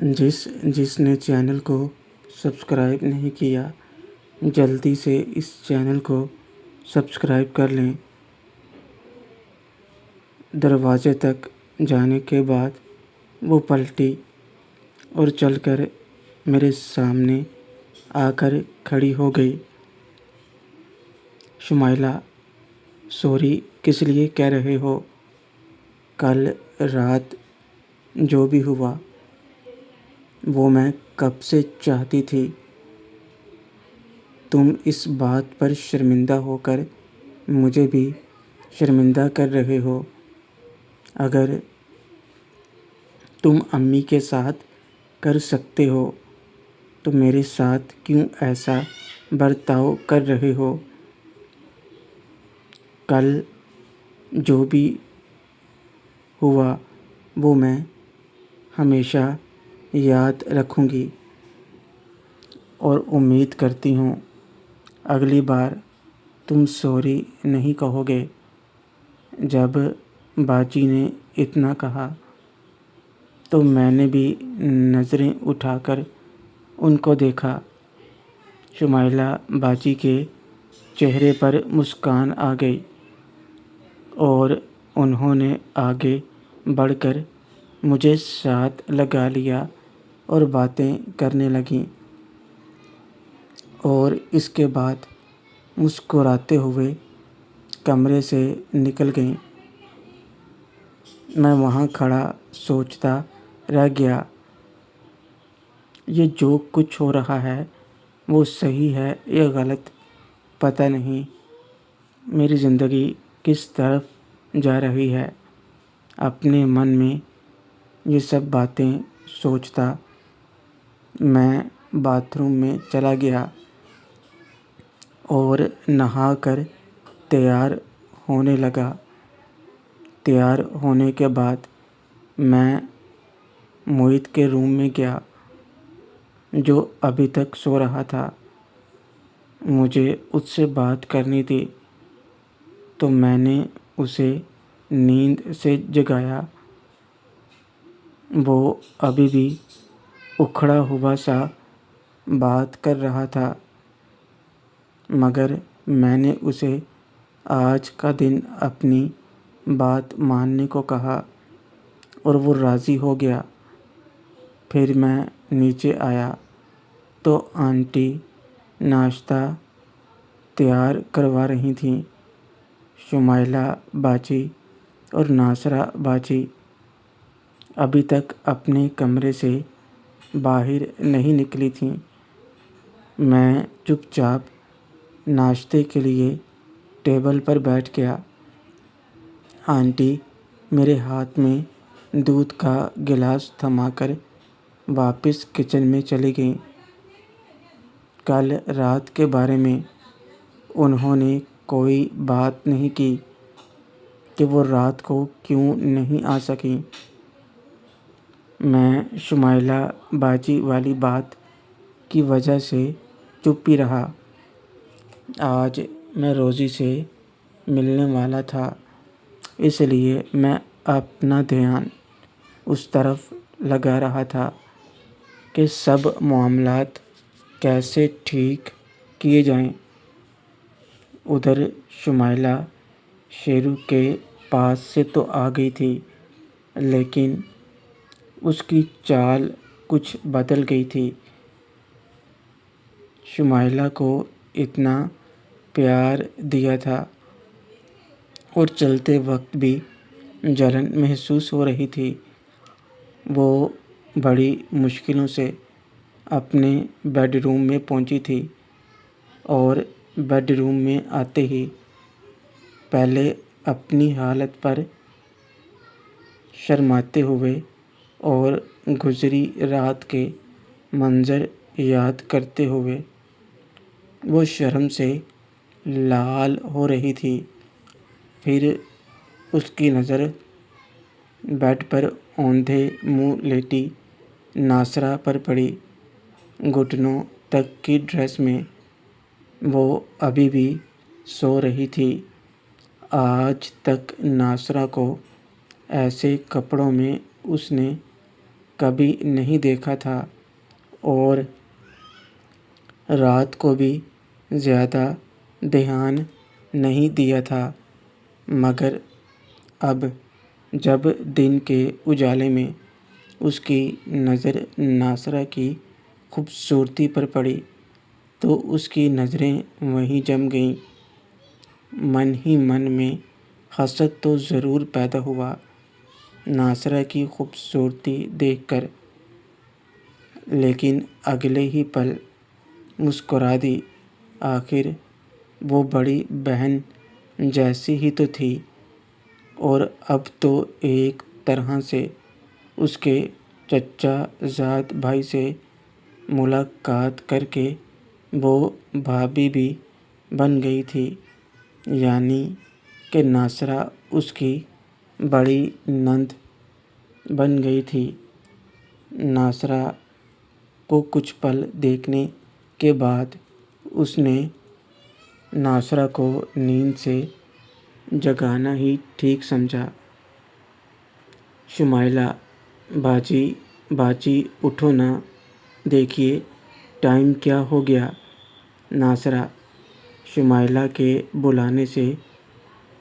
جس نے چینل کو سبسکرائب نہیں کیا جلدی سے اس چینل کو سبسکرائب کر لیں۔ دروازے تک جانے کے بعد وہ پلٹی اور چل کر میرے سامنے آ کر کھڑی ہو گئی۔ شمائلہ، سوری کس لیے کہہ رہے ہو؟ کل رات جو بھی ہوا وہ میں کب سے چاہتی تھی۔ تم اس بات پر شرمندہ ہو کر مجھے بھی شرمندہ کر رہے ہو۔ اگر تم امی کے ساتھ کر سکتے ہو تو میرے ساتھ کیوں ایسا برتاؤ کر رہے ہو؟ کل جو بھی ہوا وہ میں ہمیشہ یاد رکھوں گی اور امید کرتی ہوں اگلی بار تم سوری نہیں کہو گے۔ جب باجی نے اتنا کہا تو میں نے بھی نظریں اٹھا کر ان کو دیکھا۔ شمائلہ باجی کے چہرے پر مسکان آ گئی اور انہوں نے آگے بڑھ کر مجھے ساتھ لگا لیا اور باتیں کرنے لگیں اور اس کے بعد مسکراتے ہوئے کمرے سے نکل گئیں۔ میں وہاں کھڑا سوچتا رہ گیا، یہ جو کچھ ہو رہا ہے وہ صحیح ہے یا غلط پتہ نہیں۔ میری زندگی کس طرف جا رہی ہے۔ اپنے من میں یہ سب باتیں سوچتا میں باتھ روم میں چلا گیا اور نہا کر تیار ہونے لگا۔ تیار ہونے کے بعد میں موہت کے روم میں گیا جو ابھی تک سو رہا تھا۔ مجھے اس سے بات کرنی تھی تو میں نے اسے نیند سے جگایا۔ وہ ابھی بھی اکھڑا ہوا سا بات کر رہا تھا مگر میں نے اسے آج کا دن اپنی بات ماننے کو کہا اور وہ راضی ہو گیا۔ پھر میں نیچے آیا تو آنٹی ناشتہ تیار کروا رہی تھیں۔ شمائلہ باجی اور ناصرہ باجی ابھی تک اپنے کمرے سے باہر نہیں نکلی تھیں۔ میں چپ چاپ ناشتے کے لیے ٹیبل پر بیٹھ گیا۔ آنٹی میرے ہاتھ میں دودھ کا گلاس تھما کر واپس کچن میں چلی گئیں۔ کل رات کے بارے میں انہوں نے کوئی بات نہیں کی کہ وہ رات کو کیوں نہیں آ سکیں۔ میں شمائلہ باجی والی بات کی وجہ سے چپ ہی رہا۔ آج میں روزی سے ملنے والا تھا اس لیے میں اپنا دھیان اس طرف لگا رہا تھا کہ سب معاملات کیسے ٹھیک کیے جائیں۔ ادھر شمائلہ شیرو کے پاس سے تو آ گئی تھی لیکن اس کی چال کچھ بدل گئی تھی۔ شمائلہ کو اتنا پیار دیا تھا اور چلتے وقت بھی جلن محسوس ہو رہی تھی۔ وہ بڑی مشکلوں سے اپنے بیڈ روم میں پہنچی تھی اور بیڈ روم میں آتے ہی پہلے اپنی حالت پر شرماتے ہوئے اور گزری رات کے منظر یاد کرتے ہوئے وہ شرم سے لال ہو رہی تھی۔ پھر اس کی نظر بیڈ پر اوندھے منہ لیٹی ناصرہ پر پڑی۔ گھٹنوں تک کی ڈریس میں وہ ابھی بھی سو رہی تھی۔ آج تک ناصرہ کو ایسے کپڑوں میں اس نے کبھی نہیں دیکھا تھا اور رات کو بھی زیادہ دھیان نہیں دیا تھا، مگر اب جب دن کے اجالے میں اس کی نظر ناصرہ کی خوبصورتی پر پڑی تو اس کی نظریں وہیں جم گئیں۔ من ہی من میں حسد تو ضرور پیدا ہوا ناصرہ کی خوبصورتی دیکھ کر، لیکن اگلے ہی پل مسکرا دی۔ آخر وہ بڑی بہن جیسی ہی تو تھی، اور اب تو ایک طرح سے اس کے چچا زاد بھائی سے ملاقات کر کے وہ بھابھی بھی بن گئی تھی، یعنی کہ ناصرہ اس کی بڑی نند بن گئی تھی۔ ناصرہ کو کچھ پل دیکھنے کے بعد اس نے ناصرہ کو نیند سے جگانا ہی ٹھیک سمجھا۔ شمائلہ: باجی اٹھو نا، دیکھیے ٹائم کیا ہو گیا۔ ناصرہ شمائلہ کے بلانے سے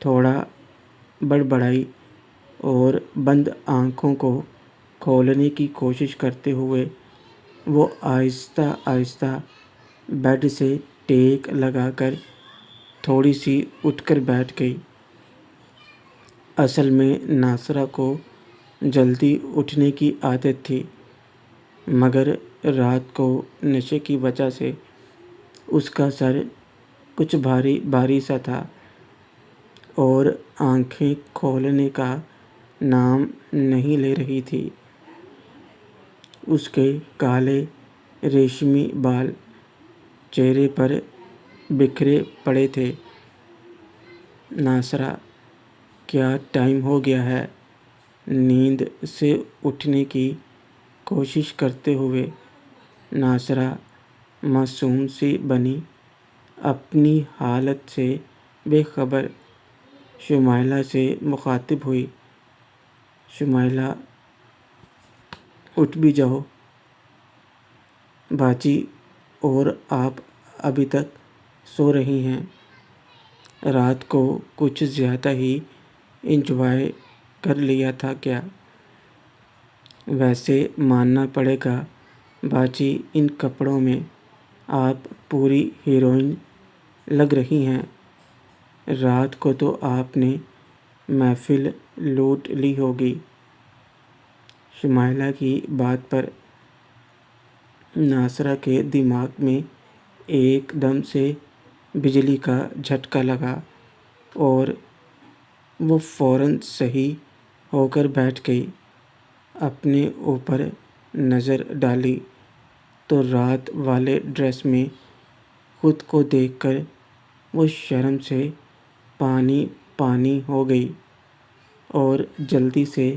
تھوڑا بڑبڑائی اور بند آنکھوں کو کھولنے کی کوشش کرتے ہوئے وہ آہستہ آہستہ بیڈ سے ٹیک لگا کر تھوڑی سی اٹھ کر بیٹھ گئی۔ اصل میں ناصرہ کو جلدی اٹھنے کی عادت تھی، مگر رات کو نشے کی وجہ سے اس کا سر کچھ بھاری بھاری سا تھا اور آنکھیں کھولنے کا نام نہیں لے رہی تھی۔ اس کے کالے ریشمی بال چہرے پر بکھرے پڑے تھے۔ ناصرہ: کیا ٹائم ہو گیا ہے؟ نیند سے اٹھنے کی کوشش کرتے ہوئے ناصرہ معصوم سی بنی اپنی حالت سے بے خبر شمائلہ سے مخاطب ہوئی۔ شمائلہ: اٹھ بھی جاؤ باجی، اور آپ ابھی تک سو رہی ہیں؟ رات کو کچھ زیادہ ہی انجوائے کر لیا تھا کیا؟ ویسے ماننا پڑے گا باجی، ان کپڑوں میں آپ پوری ہیروئن لگ رہی ہیں۔ رات کو تو آپ نے محفل لوٹ لی ہوگی۔ شمائلہ کی بات پر ناصرہ کے دماغ میں ایک دم سے بجلی کا جھٹکا لگا اور وہ فوراً صحیح ہو کر بیٹھ گئی۔ اپنے اوپر نظر ڈالی تو رات والے ڈریس میں خود کو دیکھ کر وہ شرم سے پانی پانی ہو گئی اور جلدی سے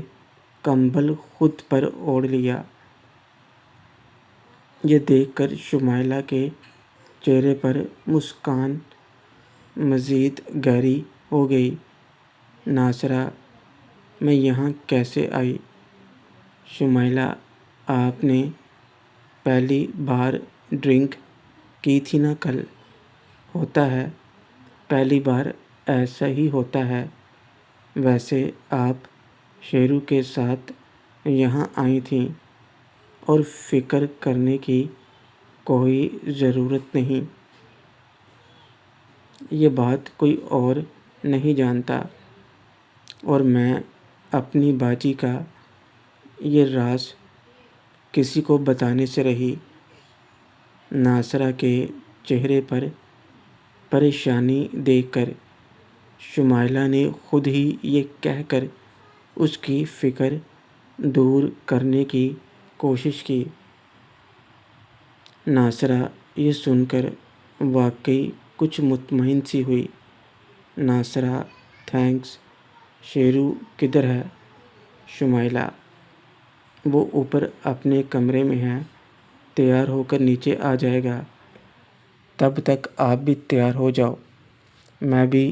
کمبل خود پر اوڑھ لیا۔ یہ دیکھ کر شمائلہ کے چہرے پر مسکان مزید گہری ہو گئی۔ ناصرہ: میں یہاں کیسے آئی؟ شمائلہ: آپ نے پہلی بار ڈرنک کی تھی نا کل؟ ہوتا ہے، پہلی بار ایسا ہی ہوتا ہے۔ ویسے آپ شیرو کے ساتھ یہاں آئی تھیں اور فکر کرنے کی کوئی ضرورت نہیں۔ یہ بات کوئی اور نہیں جانتا، اور میں اپنی باجی کا یہ راز کسی کو بتانے سے رہی۔ ناصرہ کے چہرے پر پریشانی دیکھ کر شمائلہ نے خود ہی یہ کہہ کر اس کی فکر دور کرنے کی کوشش کی۔ ناصرہ یہ سن کر واقعی کچھ مطمئن سی ہوئی۔ ناصرہ: تھینکس۔ شیرو کدھر ہے؟ شمائلہ: وہ اوپر اپنے کمرے میں ہے، تیار ہو کر نیچے آ جائے گا۔ تب تک آپ بھی تیار ہو جاؤ، میں بھی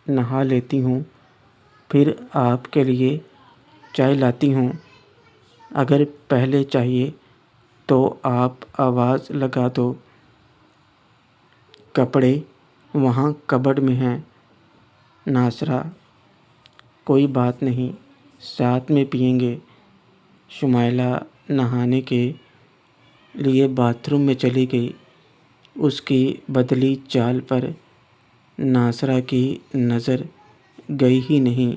نہا لیتی ہوں، پھر آپ کے لیے چائے لاتی ہوں۔ اگر پہلے چاہیے تو آپ آواز لگا دو، کپڑے وہاں کبڈ میں ہیں۔ ناصرہ: کوئی بات نہیں، ساتھ میں پئیں گے۔ شمائلہ نہانے کے لیے باتھ روم میں چلی گئی۔ اس کی بدلی چال پر ناصرہ کی نظر گئی ہی نہیں،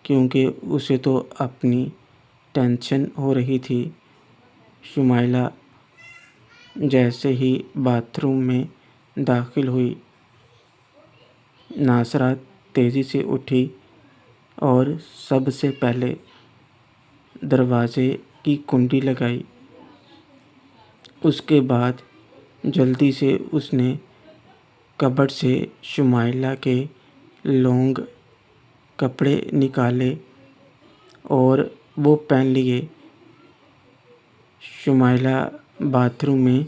کیونکہ اسے تو اپنی ٹینشن ہو رہی تھی۔ شمائلہ جیسے ہی باتھ روم میں داخل ہوئی، ناصرہ تیزی سے اٹھی اور سب سے پہلے دروازے کی کنڈی لگائی۔ اس کے بعد جلدی سے اس نے کبڈ سے شمائلہ کے لانگ کپڑے نکالے اور وہ پہن لیے۔ شمائلہ باتھ روم میں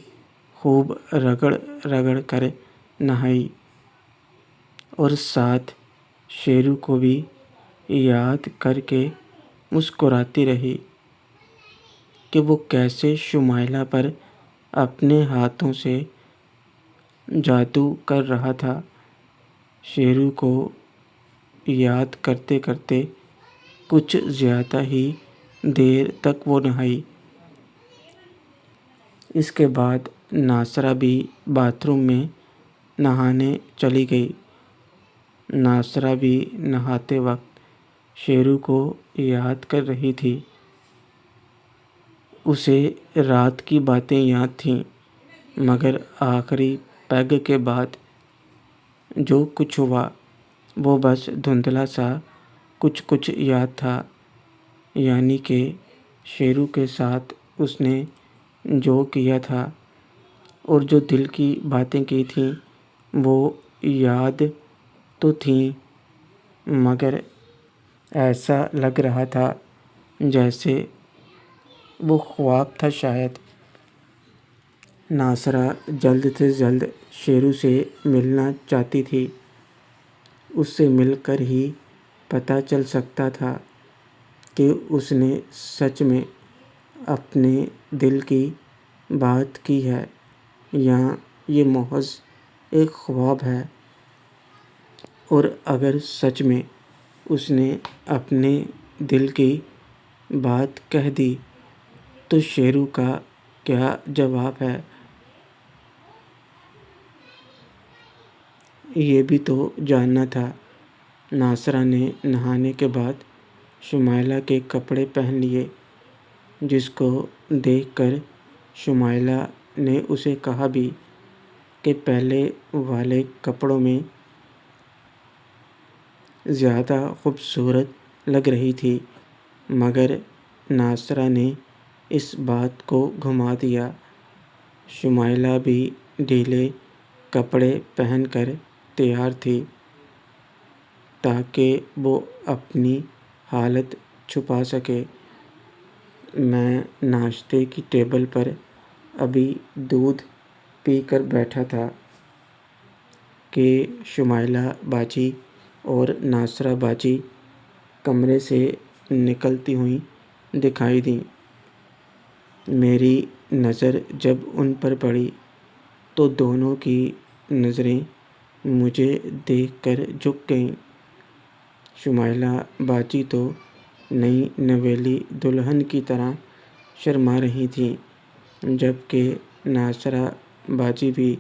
خوب رگڑ رگڑ کر نہائی اور ساتھ شیرو کو بھی یاد کر کے مسکراتی رہی کہ وہ کیسے شمائلہ پر اپنے ہاتھوں سے جادو کر رہا تھا۔ شیرو کو یاد کرتے کرتے کچھ زیادہ ہی دیر تک وہ نہائی۔ اس کے بعد ناصرہ بھی باتھ روم میں نہانے چلی گئی۔ ناصرہ بھی نہاتے وقت شیرو کو یاد کر رہی تھی۔ اسے رات کی باتیں یاد تھیں، مگر آخری پیگ کے بعد جو کچھ ہوا وہ بس دھندلا سا کچھ یاد تھا، یعنی کہ شیرو کے ساتھ اس نے جو کیا تھا اور جو دل کی باتیں کی تھیں وہ یاد تو تھیں، مگر ایسا لگ رہا تھا جیسے وہ خواب تھا شاید۔ ناصرہ جلد سے جلد شیرو سے ملنا چاہتی تھی۔ اس سے مل کر ہی پتہ چل سکتا تھا کہ اس نے سچ میں اپنے دل کی بات کی ہے یا یہ محض ایک خواب ہے۔ اور اگر سچ میں اس نے اپنے دل کی بات کہہ دی تو شیرو کا کیا جواب ہے؟ یہ بھی تو جاننا تھا۔ ناصرہ نے نہانے کے بعد شمائلہ کے کپڑے پہن لیے، جس کو دیکھ کر شمائلہ نے اسے کہا بھی کہ پہلے والے کپڑوں میں زیادہ خوبصورت لگ رہی تھی، مگر ناصرہ نے اس بات کو گھما دیا۔ شمائلہ بھی ڈھیلے کپڑے پہن کر تیار تھی تاکہ وہ اپنی حالت چھپا سکے۔ میں ناشتے کی ٹیبل پر ابھی دودھ پی کر بیٹھا تھا کہ شمائلہ باجی اور ناصرہ باجی کمرے سے نکلتی ہوئی دکھائی دیں۔ میری نظر جب ان پر پڑی تو دونوں کی نظریں مجھے دیکھ کر جھک گئیں۔ شمائلہ باجی تو نئی نویلی دلہن کی طرح شرما رہی تھیں، جبکہ ناصرہ باجی بھی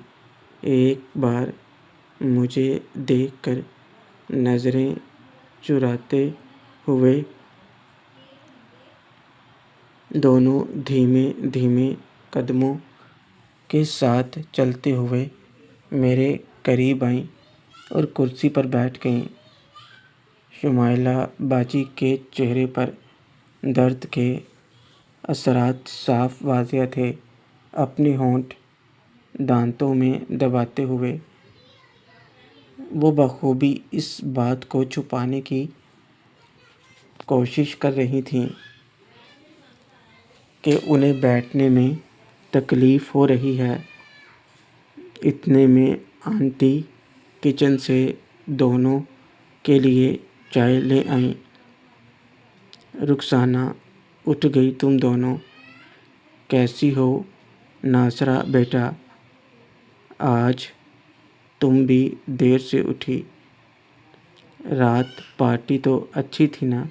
ایک بار مجھے دیکھ کر نظریں چراتے ہوئے دونوں دھیمے دھیمے قدموں کے ساتھ چلتے ہوئے میرے قریب آئیں اور کرسی پر بیٹھ گئیں۔ شمائلہ باجی کے چہرے پر درد کے اثرات صاف واضح تھے۔ اپنے ہونٹ دانتوں میں دباتے ہوئے وہ بخوبی اس بات کو چھپانے کی کوشش کر رہی تھیں کہ انہیں بیٹھنے میں تکلیف ہو رہی ہے۔ اتنے میں آنٹی کچن سے دونوں کے لیے چائے لے آئیں۔ رخسانہ اٹھ گئی تم دونوں۔ کیسی ہو ناصرہ بیٹا؟ آج تم بھی دیر سے اٹھی۔ رات پارٹی تو اچھی تھی نا؟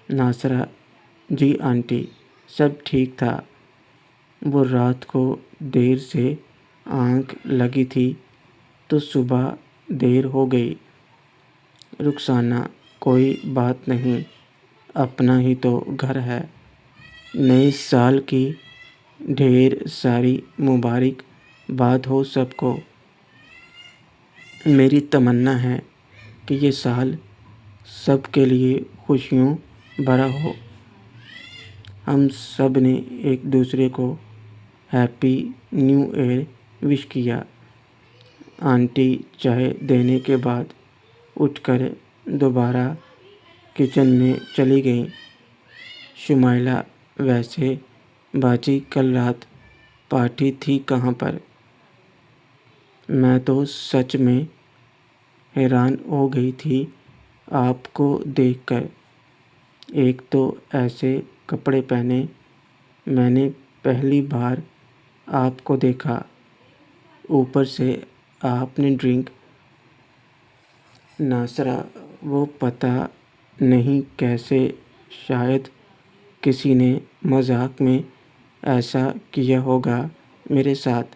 ناصرہ: جی آنٹی، سب ٹھیک تھا۔ وہ رات کو دیر سے آنکھ لگی تھی تو صبح دیر ہو گئی۔ رخسانہ: کوئی بات نہیں، اپنا ہی تو گھر ہے۔ نئے سال کی ڈھیر ساری مبارک باد ہو سب کو۔ میری تمنا ہے کہ یہ سال سب کے لیے خوشیوں بھرا ہو۔ ہم سب نے ایک دوسرے کو ہیپی نیو ایئر وش کیا۔ آنٹی چائے دینے کے بعد اٹھ کر دوبارہ کچن میں چلی گئیں۔ شمائلہ: ویسے باجی کل رات پارٹی تھی کہاں پر؟ میں تو سچ میں حیران ہو گئی تھی آپ کو دیکھ کر۔ ایک تو ایسے کپڑے پہنے میں نے پہلی بار آپ کو دیکھا، اوپر سے آپ نے ڈرنک۔ ناصرہ: وہ پتہ نہیں کیسے، شاید کسی نے مذاق میں ایسا کیا ہوگا میرے ساتھ۔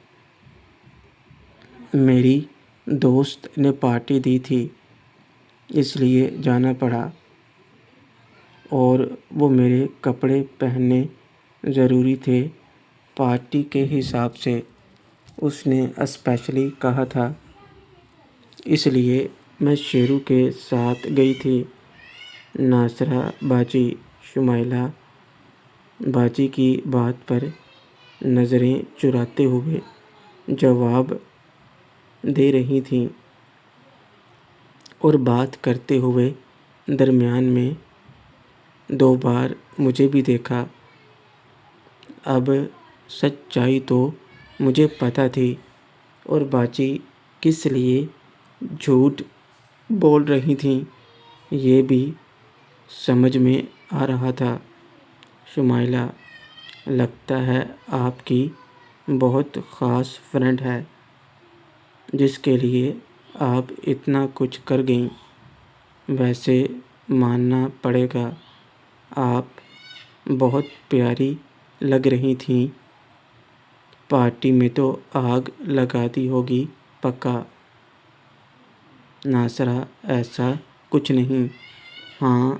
میری دوست نے پارٹی دی تھی اس لیے جانا پڑا، اور وہ میرے کپڑے پہننے ضروری تھے پارٹی کے حساب سے، اس نے اسپیشلی کہا تھا، اس لیے میں شیرو کے ساتھ گئی تھی۔ ناصرہ باجی: شمائلہ باجی کی بات پر نظریں چراتے ہوئے جواب دے رہی تھیں اور بات کرتے ہوئے درمیان میں 2 بار مجھے بھی دیکھا۔ اب سچائی تو مجھے پتہ تھی، اور باجی کس لیے جھوٹ بول رہی تھیں یہ بھی سمجھ میں آ رہا تھا۔ شمائلہ: لگتا ہے آپ کی بہت خاص فرینڈ ہے جس کے لیے آپ اتنا کچھ کر گئیں۔ ویسے ماننا پڑے گا آپ بہت پیاری لگ رہی تھیں۔ پارٹی میں تو آگ لگا دی ہوگی پکا۔ ناصرہ: ایسا کچھ نہیں، ہاں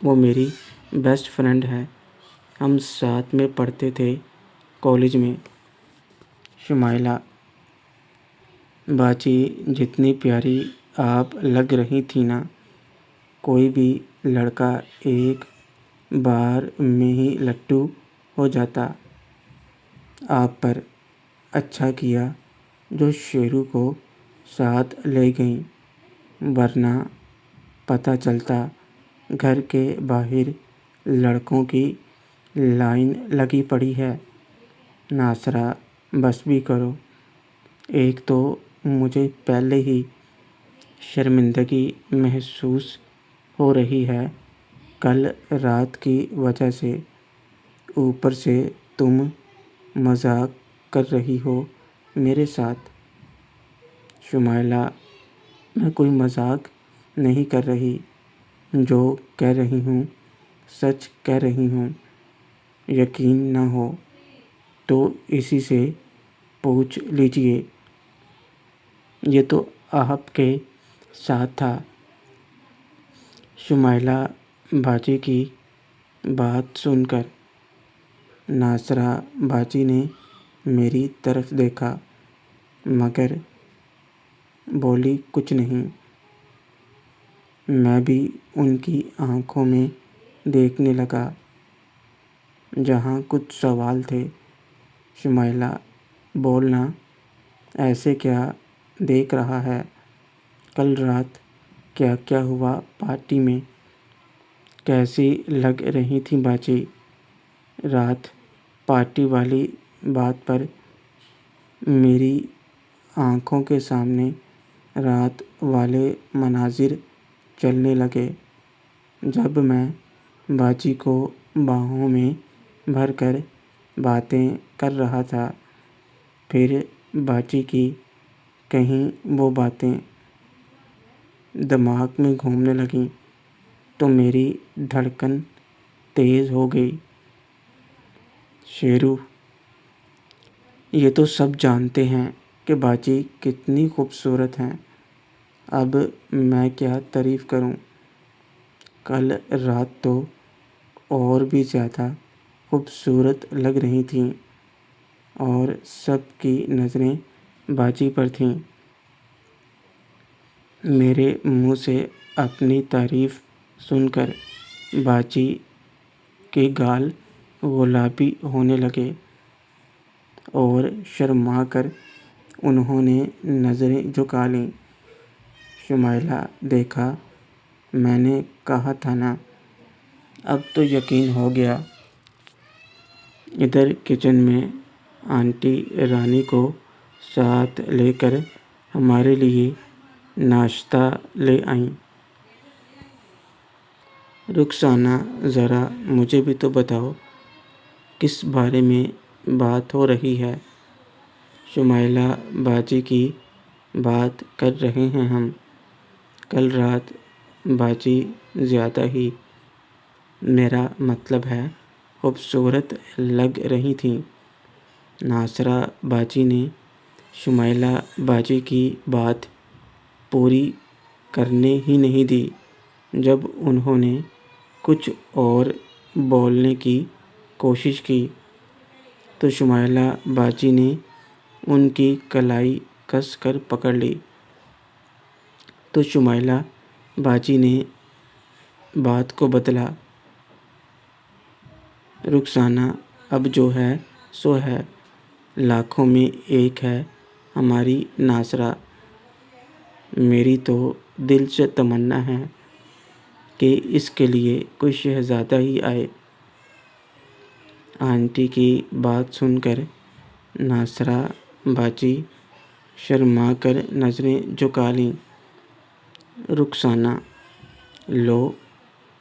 وہ میری بیسٹ فرینڈ ہے، ہم ساتھ میں پڑھتے تھے کالج میں۔ شمائلہ: باجی جتنی پیاری آپ لگ رہی تھیں نا، کوئی بھی لڑکا ایک بار میں ہی لٹو ہو جاتا آپ پر۔ اچھا کیا جو شیرو کو ساتھ لے گئیں، ورنہ پتہ چلتا گھر کے باہر لڑکوں کی لائن لگی پڑی ہے۔ ناصرہ: بس بھی کرو، ایک تو مجھے پہلے ہی شرمندگی محسوس ہو رہی ہے کل رات کی وجہ سے، اوپر سے تم مذاق کر رہی ہو میرے ساتھ۔ شمائلہ: میں کوئی مذاق نہیں کر رہی، جو کہہ رہی ہوں سچ کہہ رہی ہوں۔ یقین نہ ہو تو اسی سے پوچھ لیجیے، یہ تو آپ کے ساتھ تھا۔ شمائلہ باجی کی بات سن کر ناصرہ باجی نے میری طرف دیکھا مگر بولی کچھ نہیں۔ میں بھی ان کی آنکھوں میں دیکھنے لگا جہاں کچھ سوال تھے۔ شمائلہ: بولنا، ایسے کیا دیکھ رہا ہے؟ کل رات کیا کیا ہوا پارٹی میں؟ کیسی لگ رہی تھیں باجی؟ رات پارٹی والی بات پر میری آنکھوں کے سامنے رات والے مناظر چلنے لگے جب میں باجی کو باہوں میں بھر کر باتیں کر رہا تھا۔ پھر باجی کی کہیں وہ باتیں دماغ میں گھومنے لگیں تو میری دھڑکن تیز ہو گئی۔ شیرو، یہ تو سب جانتے ہیں کہ باجی کتنی خوبصورت ہیں، اب میں کیا تعریف کروں؟ کل رات تو اور بھی زیادہ خوبصورت لگ رہی تھیں اور سب کی نظریں باجی پر تھیں۔ میرے منہ سے اپنی تعریف سن کر باجی کے گال گلابی ہونے لگے اور شرما کر انہوں نے نظریں جھکا لیں۔ شمائلہ، دیکھا، میں نے کہا تھا نا، اب تو یقین ہو گیا۔ ادھر کچن میں آنٹی رانی کو ساتھ لے کر ہمارے لیے ناشتہ لے آئیں۔ رخسانہ، ذرا مجھے بھی تو بتاؤ، کس بارے میں بات ہو رہی ہے؟ شمائلہ، باجی کی بات کر رہے ہیں ہم۔ کل رات باجی زیادہ ہی، میرا مطلب ہے خوبصورت لگ رہی تھیں۔ ناصرہ باجی نے شمائلہ باجی کی بات پوری کرنے ہی نہیں دی۔ جب انہوں نے کچھ اور بولنے کی کوشش کی تو شمائلہ باجی نے ان کی کلائی کس کر پکڑ لی۔ تو شمائلہ باجی نے بات کو بدلا، رخسانہ، اب جو ہے سو ہے، لاکھوں میں ایک ہے ہماری ناصرہ۔ میری تو دل سے تمنا ہے کہ اس کے لیے کوئی شہزادہ ہی آئے۔ آنٹی کی بات سن کر ناصرہ باجی شرما کر نظریں جھکا لیں۔ رخسانہ، لو،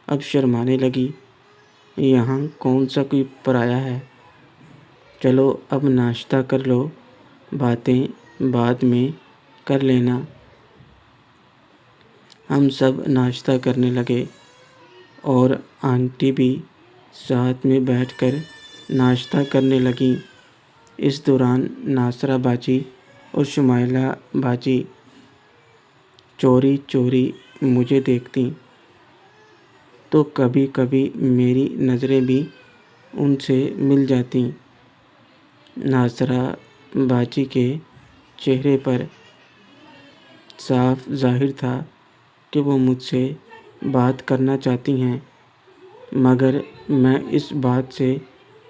اب شرمانے لگی، یہاں کون سا کوئی پرایا ہے؟ چلو اب ناشتہ کر لو، باتیں بعد میں کر لینا۔ ہم سب ناشتہ کرنے لگے اور آنٹی بھی ساتھ میں بیٹھ کر ناشتہ کرنے لگیں۔ اس دوران ناصرہ باجی اور شمائلہ باجی چوری چوری مجھے دیکھتیں تو کبھی کبھی میری نظریں بھی ان سے مل جاتیں۔ ناصرہ باجی کے چہرے پر صاف ظاہر تھا کہ وہ مجھ سے بات کرنا چاہتی ہیں، مگر میں اس بات سے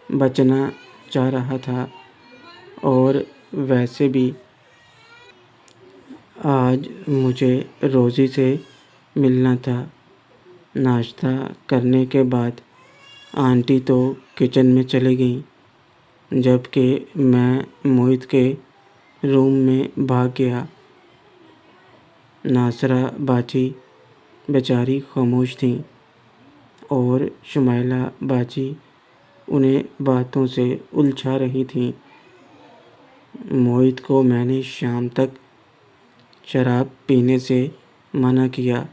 بچنا چاہ رہا تھا، اور ویسے بھی آج مجھے روزی سے ملنا تھا۔ ناشتہ کرنے کے بعد آنٹی تو کچن میں چلی گئیں، جبکہ میں موہت کے روم میں بھاگ گیا۔ ناصرہ باجی بیچاری خاموش تھیں اور شمائلہ باجی انہیں باتوں سے الجھا رہی تھیں۔ موہت کو میں نے شام تک شراب پینے سے منع کیا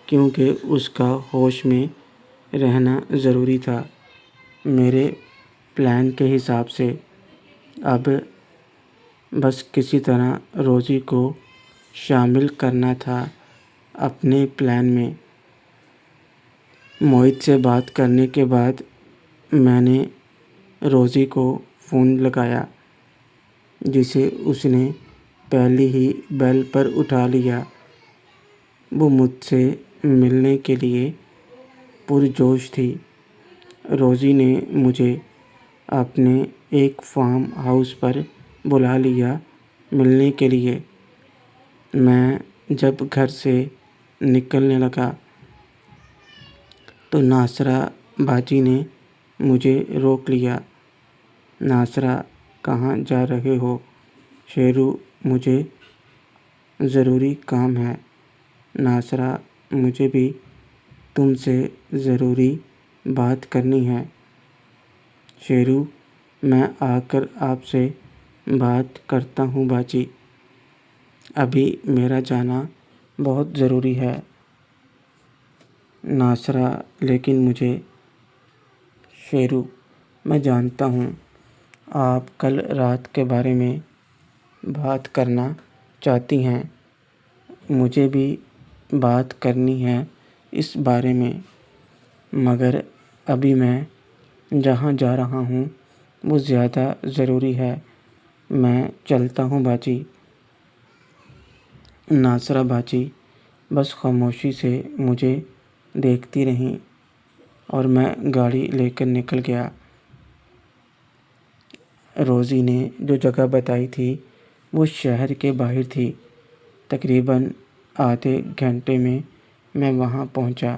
کیونکہ اس کا ہوش میں رہنا ضروری تھا۔ میرے پلان کے حساب سے اب بس کسی طرح روزی کو شامل کرنا تھا اپنے پلان میں۔ موہت سے بات کرنے کے بعد میں نے روزی کو فون لگایا، جسے اس نے پہلی ہی بیل پر اٹھا لیا۔ وہ مجھ سے ملنے کے لیے پرجوش تھی۔ روزی نے مجھے اپنے ایک فارم ہاؤس پر بلا لیا ملنے کے لیے۔ میں جب گھر سے نکلنے لگا تو ناصرہ باجی نے مجھے روک لیا۔ ناصرہ، کہاں جا رہے ہو؟ شیرو، مجھے ضروری کام ہے۔ ناصرہ، مجھے بھی تم سے ضروری بات کرنی ہے۔ شیرو، میں آ کر آپ سے بات کرتا ہوں باجی، ابھی میرا جانا بہت ضروری ہے۔ ناصرہ، لیکن مجھے… شیرو، میں جانتا ہوں آپ کل رات کے بارے میں بات کرنا چاہتی ہیں، مجھے بھی بات کرنی ہے اس بارے میں، مگر ابھی میں جہاں جا رہا ہوں وہ زیادہ ضروری ہے۔ میں چلتا ہوں باجی۔ ناصرہ باجی بس خاموشی سے مجھے دیکھتی رہیں اور میں گاڑی لے کر نکل گیا۔ روزی نے جو جگہ بتائی تھی وہ شہر کے باہر تھی۔ تقریباً آدھے گھنٹے میں وہاں پہنچا۔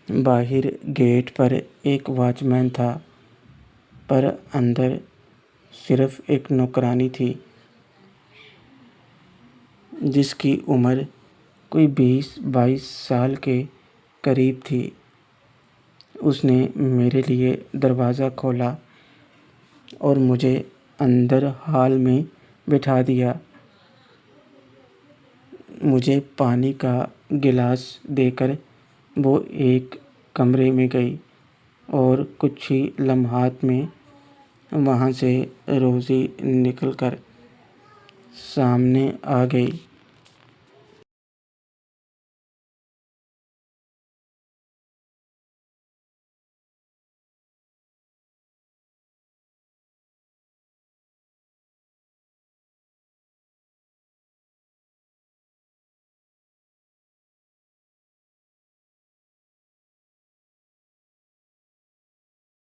باہر گیٹ پر ایک واچ مین تھا، پر اندر صرف ایک نوکرانی تھی جس کی عمر کوئی 20-22 سال کے قریب تھی۔ اس نے میرے لیے دروازہ کھولا اور مجھے اندر ہال میں بٹھا دیا۔ مجھے پانی کا گلاس دے کر وہ ایک کمرے میں گئی اور کچھ ہی لمحات میں وہاں سے روزی نکل کر سامنے آ گئی۔